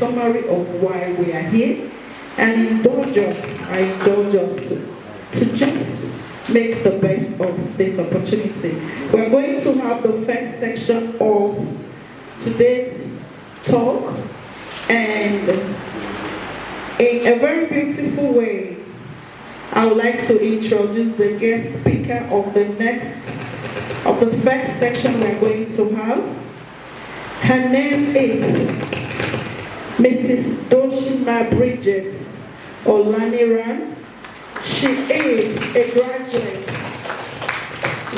summary of why we are here, and I indulge us to just make the best of this opportunity. We're going to have the first section of today's talk, and in a very beautiful way, I would like to introduce the guest speaker of the first section we're going to have. Her name is Mrs. Doshima Bridget Olaniran. She is a graduate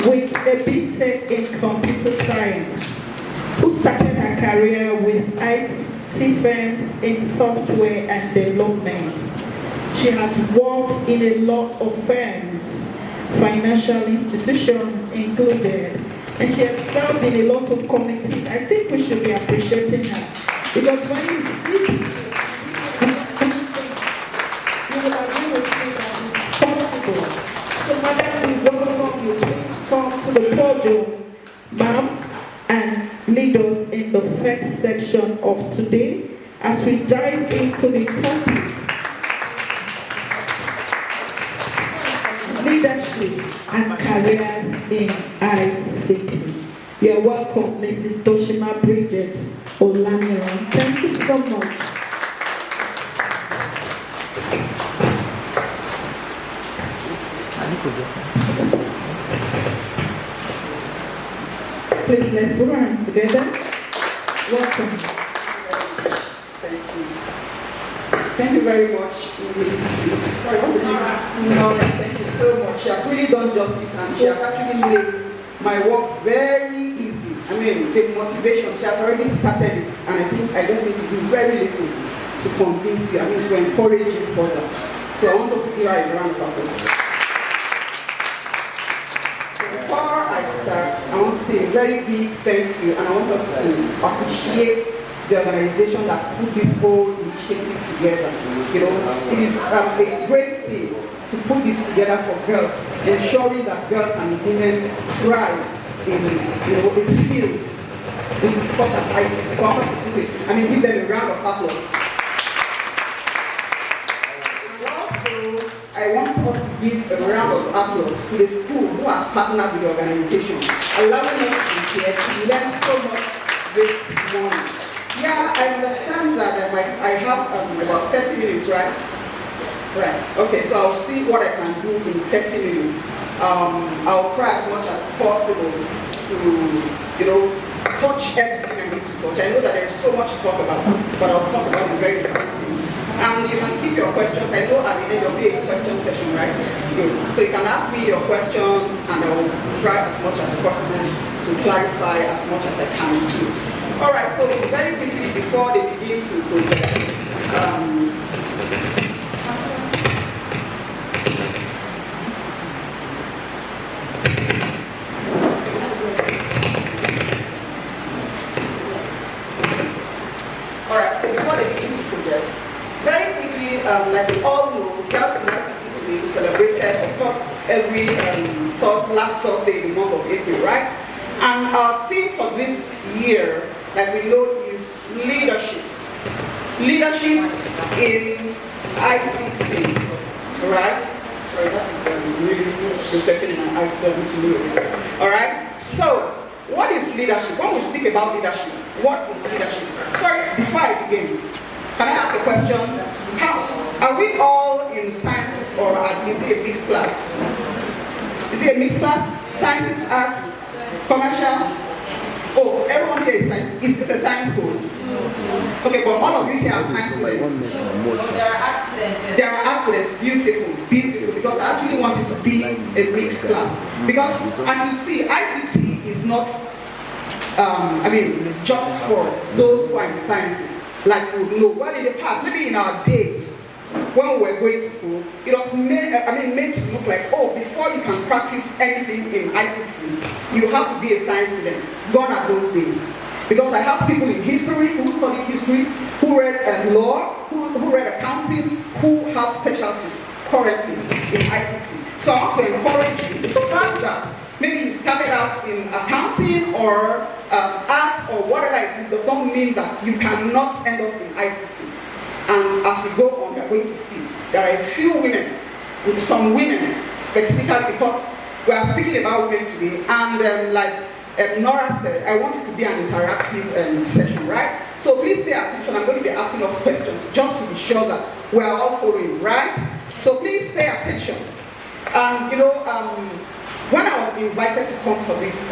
with a BTech in computer science, who started her career with IT firms in software and development. She has worked in a lot of firms, financial institutions included, and she has served in a lot of committees. I think we should be appreciating her, because when you see you will agree with me that it's possible. So madam, we welcome you. Please come to the podium, ma'am, and lead us in the first section of today as we dive into the topic, leadership and careers in ICT. You're welcome, Mrs. Doshima Bridget Olaniran. Thank you so much. Please, let's put our hands together. Welcome. Thank you. Thank you very much. Sorry, what's the name? Nora, thank you so much. She has really done justice, and she has actually made my work very easy. I mean, the motivation, she has already started it, and I think I just need to do very little to convince you, to encourage you further. So I want us to give her a round of applause. Before I start, I want to say a very big thank you, and I want us to appreciate the organization that put this whole initiative together. It is a great thing to put this together for girls, ensuring that girls and women thrive in a field such as ICT. So I want to do it. Give them a round of applause. And also, I want us to give a round of applause to the school who has partnered with the organization, allowing us to be here to learn so much this morning. Yeah, I understand that I have about 30 minutes, right? Right. Okay, so I'll see what I can do in 30 minutes. I'll try as much as possible to, touch everything I need to touch. I know that there's so much to talk about, but I'll talk about the very different things. And you can keep your questions. I know at the end of the day, question session, right? Good. So you can ask me your questions, and I will try as much as possible to clarify as much as I can do. All right, so very quickly before they begin to project, all right, so before they begin to project, very quickly, like we all know, Girls in ICT today we celebrated, of course, every last Thursday in the month of April, right? And our theme for this year, like we know, is leadership. Leadership in ICT, right? Sorry, that is really reflecting in my eyes, so I need to know. All right? So, what is leadership? When we speak about leadership, what is leadership? Sorry, before I begin, can I ask a question? Are we all in sciences, or is it a mixed class? Is it a mixed class? Sciences, arts, commercial? Oh, everyone here is this a science school? Okay, but all of you here are science students. There are art students. There are art students. Beautiful, beautiful. Because I actually want it to be a mixed class. Because as you see, ICT is not, just for those who are in sciences. Like we would know. Well, in the past, maybe in our days, when we were going to school, it was made to look like, oh, before you can practice anything in ICT, you have to be a science student. Gone are those days. Because I have people in history, who studied history, who read law, who read accounting, who have specialties currently in ICT. So I want to encourage you, the fact that maybe you started out in accounting or arts or whatever it is, does not mean that you cannot end up in ICT. going to see, there are a few women, some women specifically, because we are speaking about women today, and like Nora said, I want it to be an interactive session, right? So please pay attention. I'm going to be asking us questions just to be sure that we are all following, right? So please pay attention. When I was invited to come for this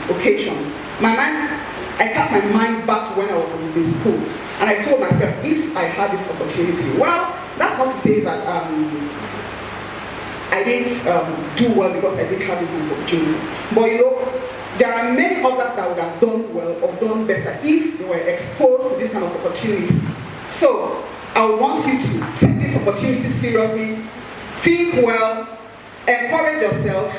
occasion, I cast my mind back to when I was in the school, and I told myself, if I had this opportunity, well, that's not to say that I didn't do well because I didn't have this opportunity. But there are many others that would have done well or done better if they were exposed to this kind of opportunity. So I want you to take this opportunity seriously, think well, encourage yourself,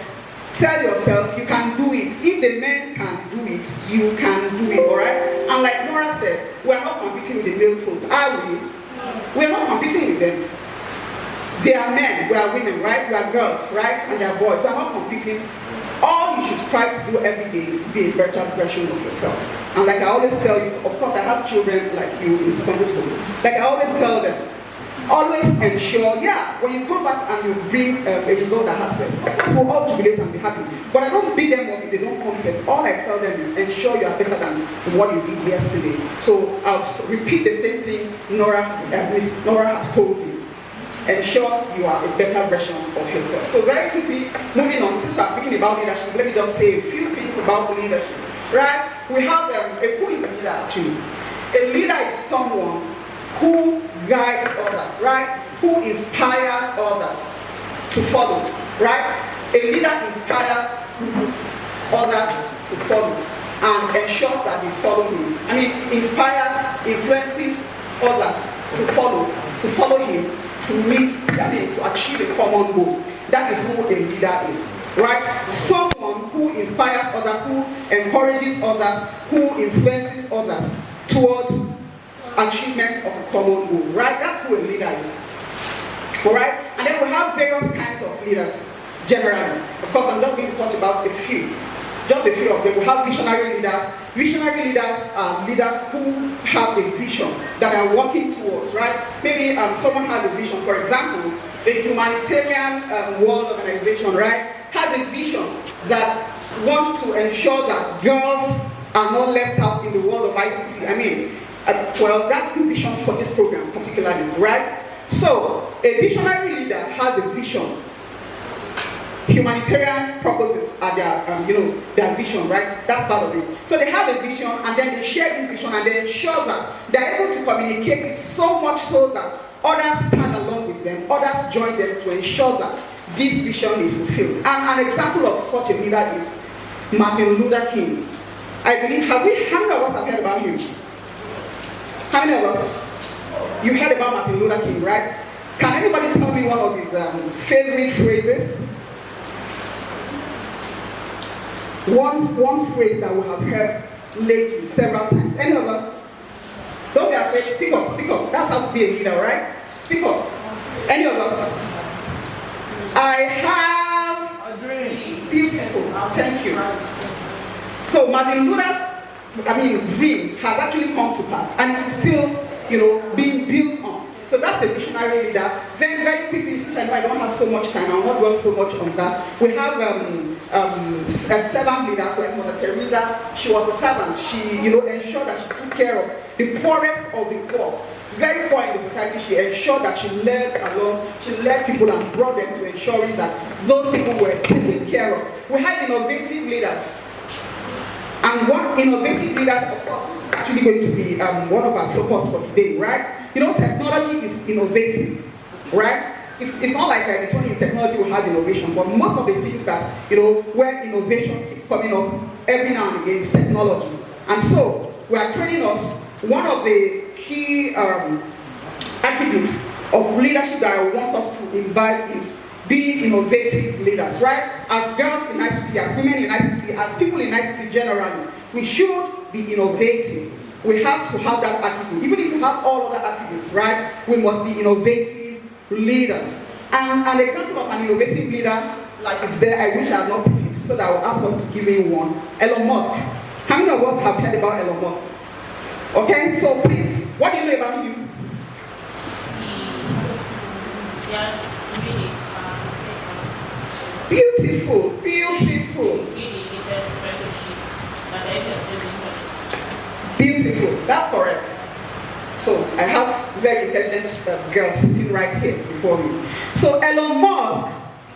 tell yourself you can do it. If the men can do it, you can do it, all right? And like Nora said, we're not competing with the male folk, are we? We're not competing with them. They are men, we are women, right? We are girls, right? And they are boys. We're not competing. All you should strive to do every day is to be a better version of yourself. And like I always tell you, of course I have children like you in secondary school. Like I always tell them, always ensure, when you come back and you bring a result that has first, of course we'll all jubilate and be happy. But I don't beat them up if they don't come first. All I tell them is ensure you are better than what you did yesterday. So I'll repeat the same thing Miss Nora has told you. Ensure you are a better version of yourself. So very quickly, moving on, since we are speaking about leadership, let me just say a few things about leadership, right? We have who is a leader actually? A leader is someone who guides others, right? Who inspires others to follow, right? A leader inspires others to follow and ensures that they follow him. Inspires, influences others to follow him, to achieve a common goal. That is who a leader is, right? Someone who inspires others, who encourages others, who influences others towards achievement of a common goal, right? That's who a leader is, all right? And then we have various kinds of leaders, generally. Of course, I'm just going to talk about a few. Just a few of them. We have visionary leaders. Visionary leaders are leaders who have a vision that are working towards, right? Maybe someone has a vision. For example, a humanitarian world organization, right, has a vision that wants to ensure that girls are not left out in the world of ICT. That's the vision for this program particularly, right? So, a visionary leader has a vision. Humanitarian purposes are their vision, right? That's part of it. So they have a vision, and then they share this vision, and they ensure that they're able to communicate it so much so that others tag along with them, others join them to ensure that this vision is fulfilled. And an example of such a leader is Martin Luther King. I believe, how many of us have heard about him? How many of us? You heard about Martin Luther King, right? Can anybody tell me one of his favorite phrases? One phrase that we have heard lately several times. Any of us? Don't be afraid. Speak up. Speak up. That's how to be a leader, right? Speak up. Any of us? I have a dream. Beautiful. Thank you. So Martin Luther's dream has actually come to pass, and it is still, being built on. So that's a visionary leader. Then very quickly, since I know I don't have so much time, I'm not going so much on that. We have servant leaders like Mother Teresa. She was a servant. She, ensured that she took care of the poorest of the poor. Very poor in the society. She ensured that she led along. She led people and brought them to ensuring that those people were taken care of. We have innovative leaders. And what innovative leaders, of course, this is actually going to be one of our focus for today, right? Technology is innovative, right? It's not like it's only in technology we have innovation, but most of the things that, where innovation keeps coming up every now and again is technology. And so, we are training us, one of the key attributes of leadership that I want us to imbibe is being innovative leaders, right? As girls in ICT, as women in ICT, as people in ICT generally, we should be innovative. We have to have that attribute. Even if you have all other attributes, right? We must be innovative leaders. And an example of an innovative leader, like it's there, I wish I had not put it, so that I will ask us to give me one. Elon Musk. How many of us have heard about Elon Musk? Okay, so please, what do you know about him? That's correct. So I have very intelligent girls sitting right here before me. So Elon Musk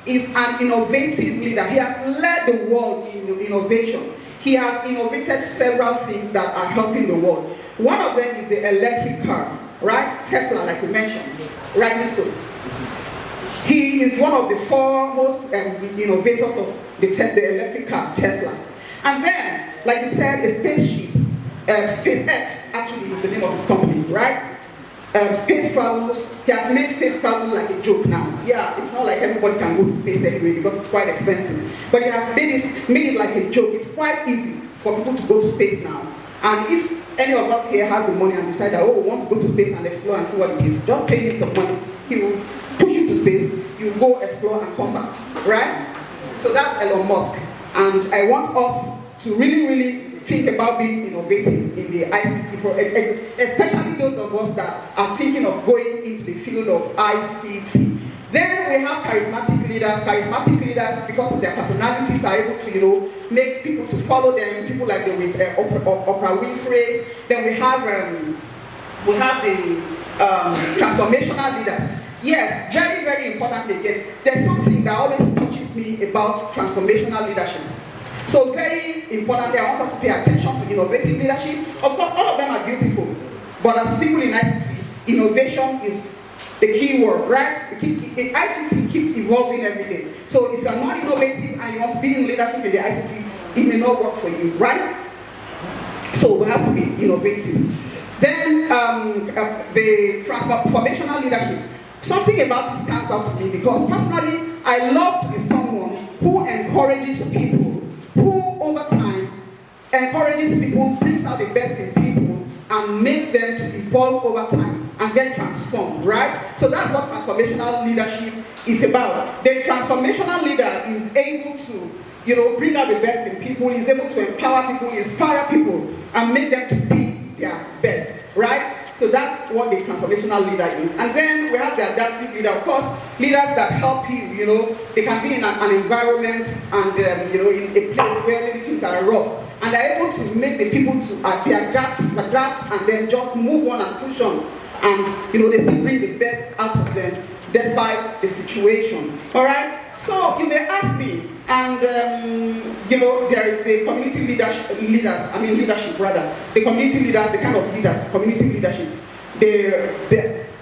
is an innovative leader. He has led the world in innovation. He has innovated several things that are helping the world. One of them is the electric car, right? Tesla, like you mentioned, rightly so. He is one of the foremost innovators of the electric car, Tesla. And then, like you said, a spaceship, SpaceX actually is the name of his company, right? Space travels, he has made space travel like a joke now. Yeah, it's not like everybody can go to space anyway because it's quite expensive. But he has made it like a joke. It's quite easy for people to go to space now. And if any of us here has the money and decide that, oh, we want to go to space and explore and see what it is, just pay him some money. He will push you to space, you will go explore and come back, right? So that's Elon Musk. And I want us to really think about being innovative in the ICT, especially those of us that are thinking of going into the field of ICT. Then we have charismatic leaders. Charismatic leaders, because of their personalities, are able to, make people to follow them. People like Oprah Winfrey. Then we have the transformational leaders. Yes, very, very important again. There's something that always touches me about transformational leadership. So very importantly, I want us to pay attention to innovative leadership. Of course, all of them are beautiful. But as people in ICT, innovation is the key word, right? ICT keeps evolving every day. So if you are not innovative and you want to be in leadership in the ICT, it may not work for you, right? So we have to be innovative. Then the transformational leadership. Something about this stands out to me because personally, I love to be someone who encourages people, who over time encourages people, brings out the best in people, and makes them to evolve over time and get transformed, right? So that's what transformational leadership is about. The transformational leader is able to, bring out the best in people, is able to empower people, inspire people, and make them to be their best, right? So that's what the transformational leader is. And then we have the adaptive leader, of course, leaders that help you, they can be in an environment and, in a place where many things are rough. And they're able to make the people to adapt, and then just move on and push on. And, they still bring the best out of them despite the situation. All right? So you may ask me, and, there is the community leadership, the community leaders, the kind of leaders, community leadership. They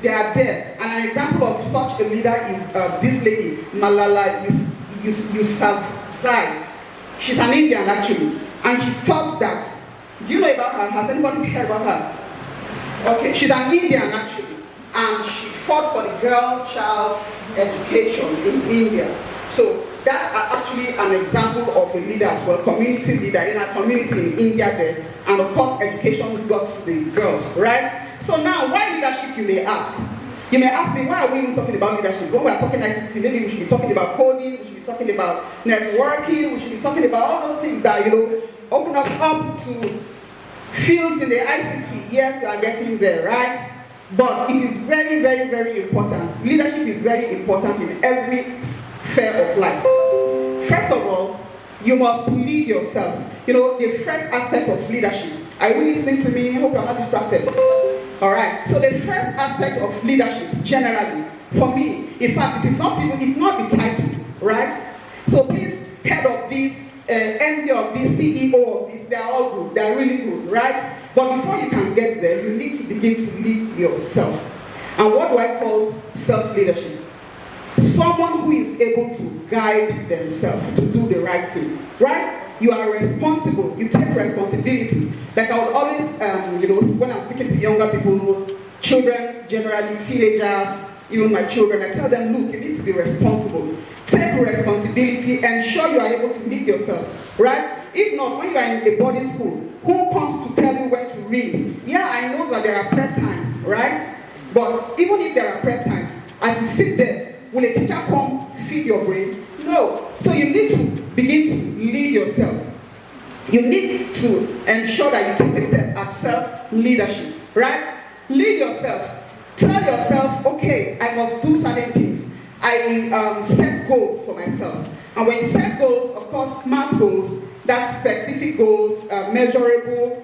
are there. And an example of such a leader is this lady, Malala Yousafzai. She's an Indian, actually. And she thought that, do you know about her? Has anybody heard about her? Okay, she's an Indian, actually. And she fought for the girl-child education in India. So that's actually an example of a leader as well, community leader in a community in India there. And of course, education got to the girls, right? So now, why leadership, you may ask? You may ask me, why are we even talking about leadership? When we are talking ICT, maybe we should be talking about coding, we should be talking about networking, we should be talking about all those things that, open us up to fields in the ICT. Yes, we are getting there, right? But it is very, very, very important. Leadership is very important in every sphere of life. First of all, you must lead yourself. The first aspect of leadership. Are you listening to me? I hope you're not distracted. All right. So the first aspect of leadership, generally, for me, in fact, it's not the title, right? So please, head of this, MD of this, CEO of this, they're all good. They're really good, right? But before you can get there, you need to begin to lead yourself. And what do I call self-leadership? Someone who is able to guide themselves to do the right thing, right? You are responsible. You take responsibility. Like I would always, when I'm speaking to younger people, children, generally teenagers, even my children, I tell them, look, you need to be responsible. Take responsibility, ensure you are able to lead yourself, right? If not, when you are in a boarding school, who comes to tell you when to read? Yeah, I know that there are prep times, right? But even if there are prep times, as you sit there, will a teacher come feed your brain? No. So you need to begin to lead yourself. You need to ensure that you take a step at self-leadership, right? Lead yourself. Tell yourself, okay, I must do certain things. I set goals for myself. And when you set goals, of course, SMART goals, that's specific goals, measurable,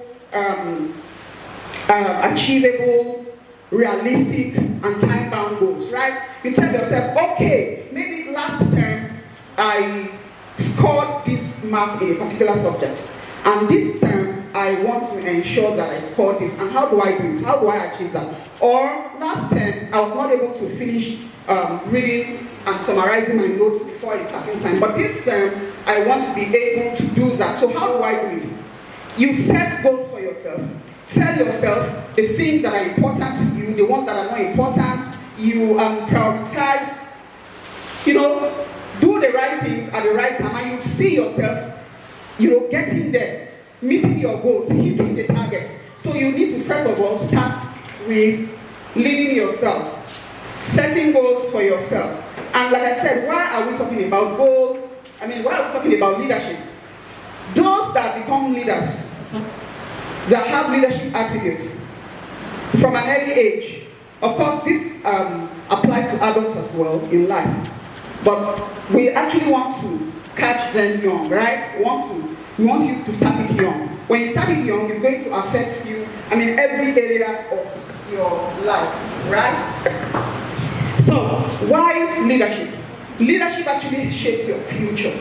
achievable, realistic, and time-bound goals, right? You tell yourself, okay, maybe last term I scored this mark in a particular subject, and this term I want to ensure that I score this, and how do I do it? How do I achieve that? Or last term I was not able to finish reading and summarizing my notes before a certain time, but this term I want to be able to do that. So how do I do it? You set goals for yourself. Tell yourself the things that are important to you, the ones that are not important. You prioritize, do the right things at the right time, and you see yourself, getting there, meeting your goals, hitting the target. So you need to first of all start with leading yourself, setting goals for yourself. And like I said, why are we talking about goals? Why are we talking about leadership? Those that become leaders, that have leadership attributes from an early age. Of course, this applies to adults as well in life. But we actually want to catch them young, right? We want you to start it young. When you start it young, it's going to affect you, every area of your life, right? So, why leadership? Leadership actually shapes your future.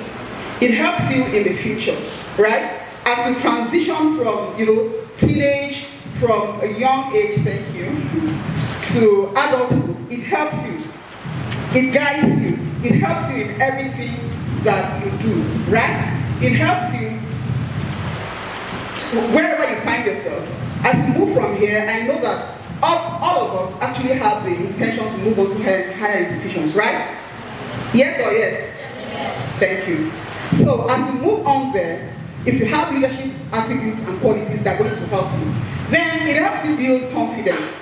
It helps you in the future, right? As you transition from, teenage, from a young age, thank you, to adulthood, it helps you. It guides you. It helps you in everything that you do, right? It helps you wherever you find yourself. As you move from here, I know that all of us actually have the intention to move on to higher institutions, right? Yes or yes? Yes. Thank you. So as you move on there, if you have leadership attributes and qualities that are going to help you, then it helps you build confidence.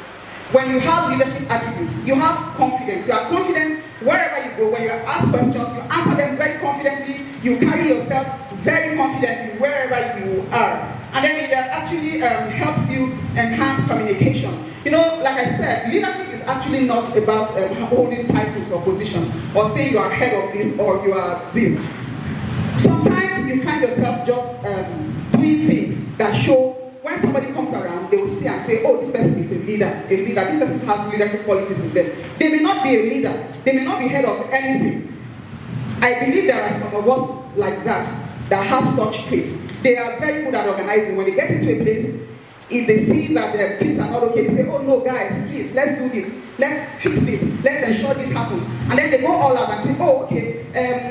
When you have leadership attributes, you have confidence. You are confident wherever you go. When you are asked questions, you answer them very confidently. You carry yourself very confidently wherever you are. And then it actually helps you enhance communication. Like I said, leadership is actually not about holding titles or positions, or saying you are head of this or you are this. Sometimes you find yourself just doing things that show, when somebody comes around, they will see and say, oh, this person is a leader, this person has leadership qualities in them. They may not be a leader, they may not be head of anything. I believe there are some of us like that have such traits. They are very good at organizing. When they get into a place, if they see that things are not okay, they say, oh no guys, please, let's do this, let's fix this, let's ensure this happens. And then they go all out and say, oh okay,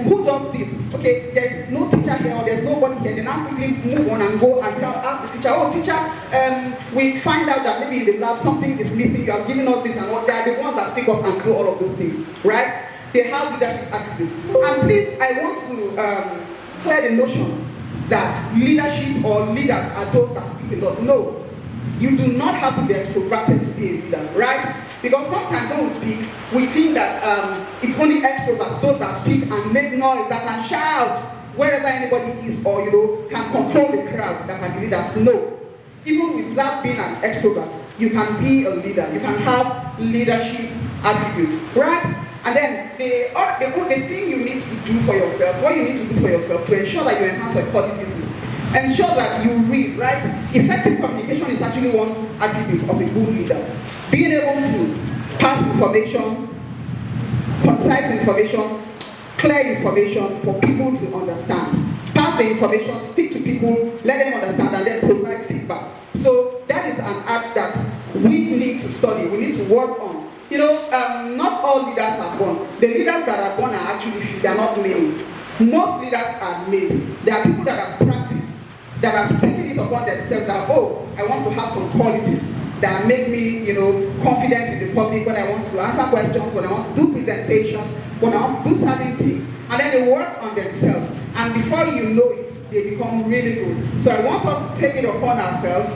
who does this? Okay, there's no teacher here or there's nobody here. They now quickly move on and go and ask the teacher, oh teacher, we find out that maybe in the lab something is missing, you have given us this and all. They are the ones that speak up and do all of those things, right? They have leadership attributes. And please, I want to clear the notion that leadership or leaders are those that speak a lot. No. You do not have to be extroverted to be a leader, right? Because sometimes when we speak, we think that it's only extroverts, those that speak and make noise, that can shout wherever anybody is, or can control the crowd, that can be leaders. No. Even without being an extrovert, you can be a leader. You can have leadership attributes, right? And then the thing you need to do for yourself, what you need to do for yourself to ensure that you enhance your qualities is ensure that you read, right? Effective communication is actually one attribute of a good leader. Being able to pass information, concise information, clear information for people to understand. Pass the information, speak to people, let them understand, and then provide feedback. So that is an art that we need to study, we need to work on. Not all leaders are born. The leaders that are born are actually few, they are not made. Most leaders are made. There are people that have practiced, that have taken it upon themselves that, oh, I want to have some qualities that make me, confident in the public when I want to answer questions, when I want to do presentations, when I want to do certain things. And then they work on themselves. And before you know it, they become really good. So I want us to take it upon ourselves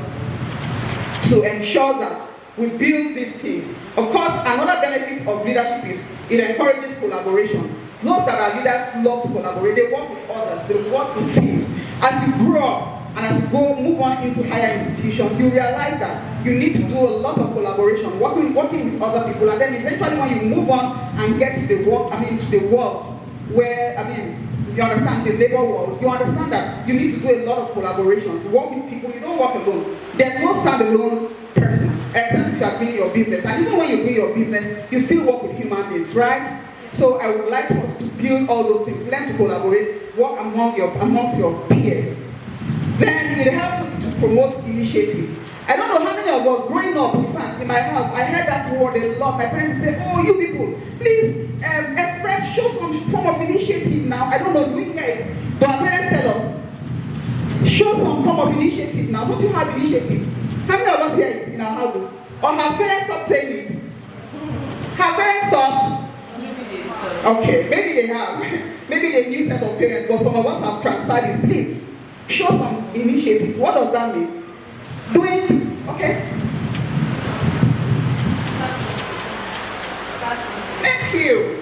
to ensure that we build these things. Of course, another benefit of leadership is it encourages collaboration. Those that are leaders love to collaborate. They work with others. They work in teams. As you grow up and as you move on into higher institutions, you realize that you need to do a lot of collaboration, working with other people, and then eventually when you move on and get to the world, where you understand the labor world, you understand that you need to do a lot of collaborations. You work with people. You don't work alone. There's no standalone person. if you are doing your business. And even when you do your business, you still work with human beings, right? So I would like us to build all those things. Learn to collaborate, work amongst your peers. Then it helps you to promote initiative. I don't know how many of us growing up, in fact, in my house, I heard that word a lot. My parents say, oh, you people, please show some form of initiative now. I don't know, do we hear it? But our parents tell us, show some form of initiative now. Don't you have initiative? How many of us hear it in our houses? Or have parents stopped saying it? Have parents stopped? Okay, maybe they have. Maybe they new set of parents, but some of us have transferred it. Please, show some initiative. What does that mean? Doing, okay?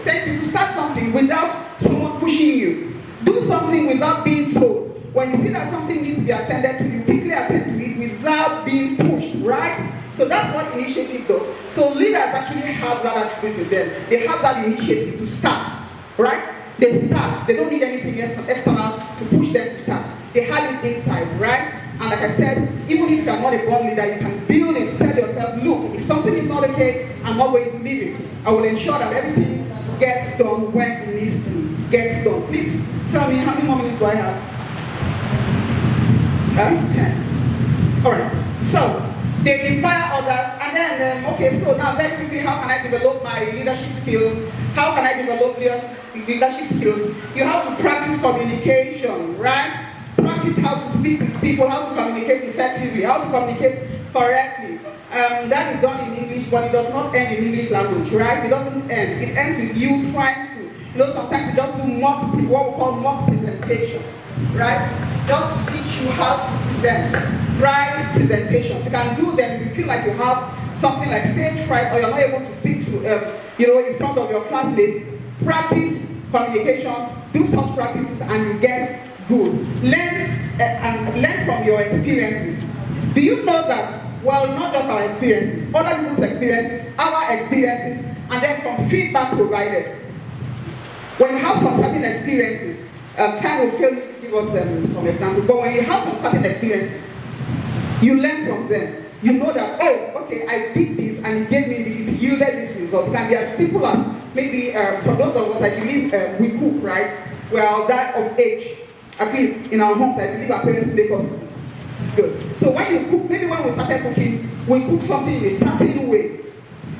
Thank you to start something without someone pushing you. Do something without being told. When you see that something needs to be attended to, you quickly attend to it without being pushed, right? So that's what initiative does. So leaders actually have that attribute in them. They have that initiative to start, right? They start. They don't need anything else external to push them to start. They have it inside, right? And like I said, even if you are not a born leader, you can build it. Tell yourself, look, if something is not okay, I'm not going to leave it. I will ensure that everything gets done when it needs to get done. Please tell me, how many more minutes do I have? 10. All right. So they inspire others, and then okay. So now very quickly, how can I develop my leadership skills? How can I develop leadership skills? You have to practice communication, right? Practice how to speak with people, how to communicate effectively, how to communicate correctly. That is done in English, but it does not end in English language, right? It doesn't end. It ends with you trying to, sometimes you just do what we call mock presentations, right? Just to teach you how to present, dry presentations. You can do them if you feel like you have something like stage fright or you're not able to speak to, in front of your classmates. Practice communication, do such practices, and you get good. Learn from your experiences. Do you know that, well, not just our experiences, other people's experiences, our experiences, and then from feedback provided. When you have some certain experiences, time will fail you to give us some examples, but when you have some certain experiences, you learn from them. You know that, oh, okay, I did this and it gave me, it yielded this result. It can be as simple as maybe, for those of us, I believe we cook, right? We are that of age. At least in our homes, I believe our parents make us good. So when you cook, maybe when we started cooking, we cook something in a certain way,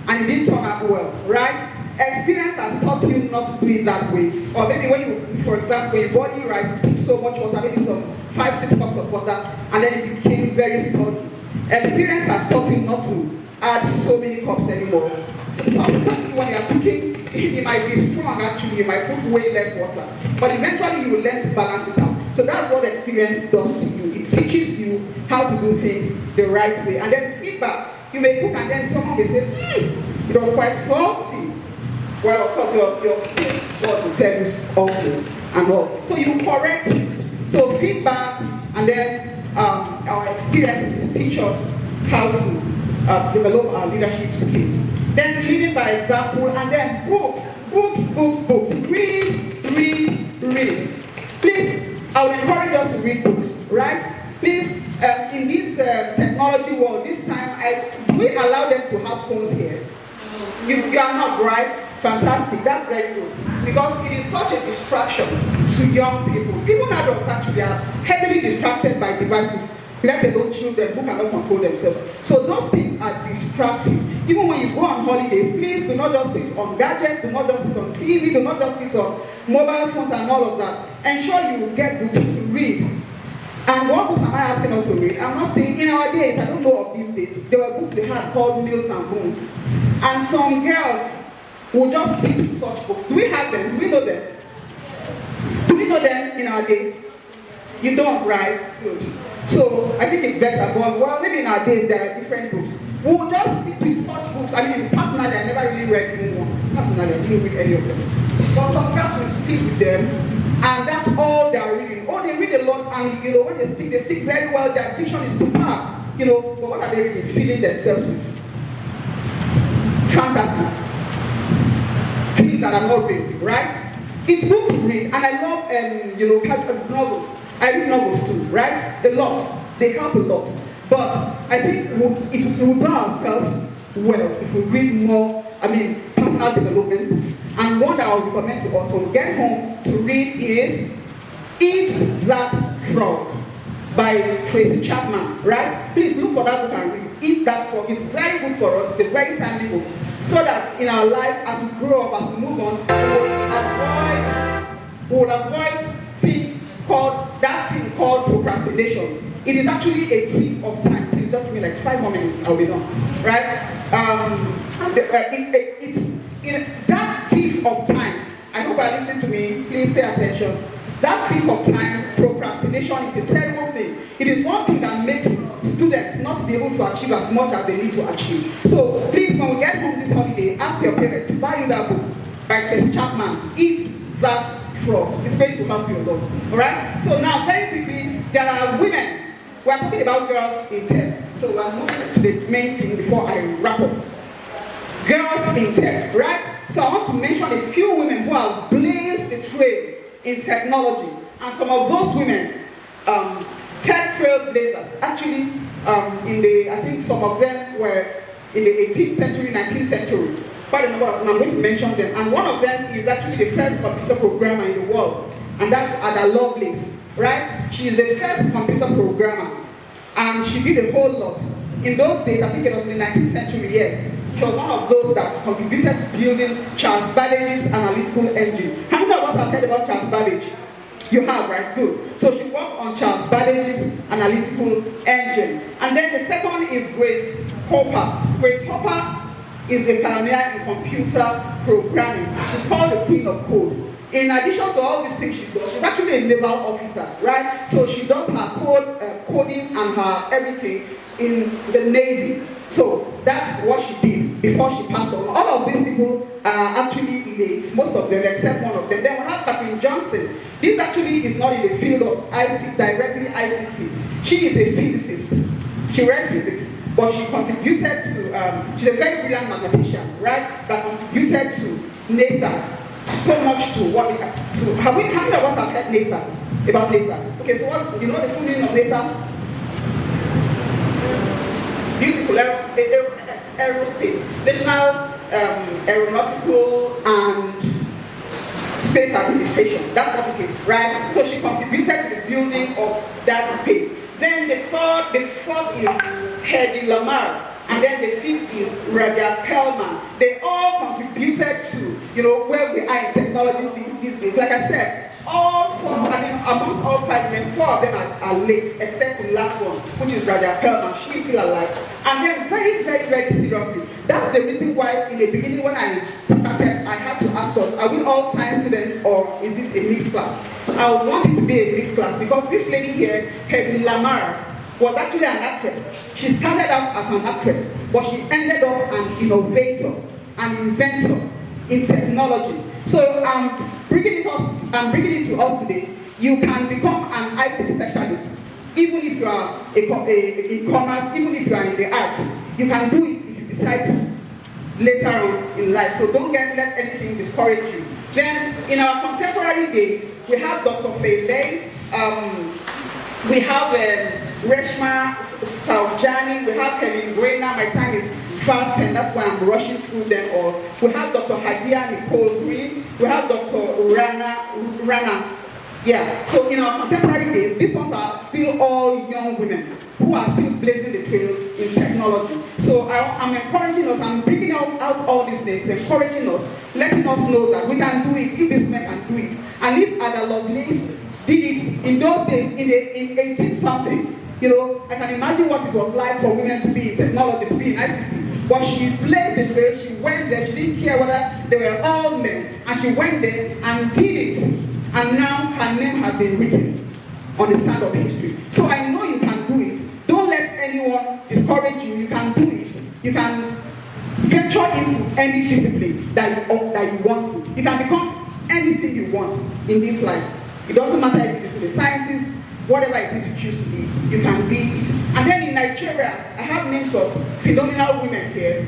and it didn't turn out well, right? Experience has taught you not to do it that way. Or maybe when you, for example, when you boil rice, you put so much water, maybe some 5-6 cups of water, and then it became very soggy. Experience has taught you not to add so many cups anymore. So subsequently, when you are cooking, it might be strong actually, you might put way less water. But eventually you will learn to balance it out. So that's what experience does to you. It teaches you how to do things the right way. And then feedback. You may cook and then someone may say, it was quite salty. Well, of course, your taste buds will tell you also and all. So you correct it. So feedback and then our experiences teach us how to develop our leadership skills. Then leading by example, and then books. Read. Please, I would encourage us to read books, right? Please, in this technology world, this time, we allow them to have phones here. You are not, right? Fantastic, that's very good. Because it is such a distraction to young people. Even adults actually are heavily distracted by devices, let alone children who cannot control themselves. So those things are distracting. Even when you go on holidays, please do not just sit on gadgets, do not just sit on TV, do not just sit on mobile phones and all of that. Ensure you get books to read. And what books am I asking us to read? I'm not saying, in our days, I don't know of these days, there were books they had called Meals and Bones. And some girls would just sit with such books. Do we have them? Do we know them? Do we know them in our days? You don't, right? Good. So I think it's better, but well, maybe in our days there are different books. We will just sit with such books. I mean, personally, I never really read even one. Personally, I didn't read any of them. But some girls will sit with them, and that's all they are reading. Oh, they read a lot, and when they speak very well, their diction is superb. But what are they reading? Filling themselves with fantasy. Things that are not real, right? It's good to read, and I love novels. I read novels too, right? A lot. They help a lot. But I think it will draw ourselves well if we read more, personal development books. And one that I would recommend to us when we get home to read is Eat That Frog by Tracy Chapman, right? Please look for that book and read. Eat That Frog. It's very good for us. It's a very timely book. So that in our lives, as we grow up, as we move on, we will avoid that thing called procrastination. It is actually a thief of time. Please just give me like 5 more minutes, I'll be done. Right? That thief of time. I hope you are listening to me. Please pay attention. That thief of time, procrastination, is a terrible thing. It is one thing that makes students not be able to achieve as much as they need to achieve. So please, when we get home this holiday, ask your parents to buy you that book by Tracy Chapman, Eat That Frog. It's going to help you a lot. Alright? So now, very quickly, there are women. We are talking about girls in tech. So we are moving to the main thing before I wrap up. Girls in tech, right? So I want to mention a few women who have blazed the trail in technology. And some of those women, tech trailblazers, actually, I think some of them were in the 18th century, 19th century. Quite a number of them, I'm going to mention them. And one of them is actually the first computer programmer in the world. And that's Ada Lovelace, right? She is the first computer programmer. And she did a whole lot. In those days, I think it was in the 19th century, yes. She was one of those that contributed to building Charles Babbage's analytical engine. How many of us have heard about Charles Babbage? You have, right? Good. So she worked on Charles Babbage's analytical engine. And then the second is Grace Hopper. Grace Hopper is a pioneer in computer programming. She's called the Queen of Code. In addition to all these things she does, she's actually a naval officer, right? So she does her coding and her everything in the Navy. So that's what she did before she passed on. All of these people are actually late, most of them except one of them. Then we have Katherine Johnson. This actually is not in the field of directly ICT. She is a physicist. She read physics, but she contributed to, she's a very brilliant mathematician, right? That contributed to NASA. So much to what we have. So how many of us have heard NASA? About NASA? Okay, so what, you know the full meaning of NASA? Beautiful aerospace, National Aeronautical and Space Administration. That's what it is, right? So she contributed to the building of that space. Then the fourth is Hedy Lamarr. And then the fifth is Radia Perlman. They all contributed to, where we are in technology these days. Like I said, amongst all 5 men, 4 of them are late, except the last one, which is Radia Perlman. She is still alive. And then very, very, very seriously, that's the reason why in the beginning when I started, I had to ask us, are we all science students or is it a mixed class? I want it to be a mixed class because this lady here, Hedy Lamarr, was actually an actress. She started out as an actress, but she ended up an innovator, an inventor in technology. So I'm bringing it to us today. You can become an IT specialist, even if you are in commerce, even if you are in the arts. You can do it if you decide to later on in life. So don't let anything discourage you. Then in our contemporary days, we have Dr. Faye Lay, we have Reshma Saujani, we have Helen Grainer. My time is fast spent, that's why I'm rushing through them all. We have Dr. Hadia Nicole Green, we have Dr. Rana. Yeah, so in our contemporary days, these ones are still all young women who are still blazing the trail in technology. So I'm encouraging us, I'm bringing out all these names, encouraging us, letting us know that we can do it, if these men can do it. And if Ada Lovelace did it in those days, in 18 something, I can imagine what it was like for women to be in technology, to be in ICT. But she blazed the trail, she went there, she didn't care whether they were all men, and she went there and did it. And now her name has been written on the sand of history. So I know you can do it. Don't let anyone discourage you. You can do it. You can venture into any discipline that you want to. You can become anything you want in this life. It doesn't matter if it is in the sciences, whatever it is you choose to be, you can be it. And then in Nigeria, I have names of phenomenal women here,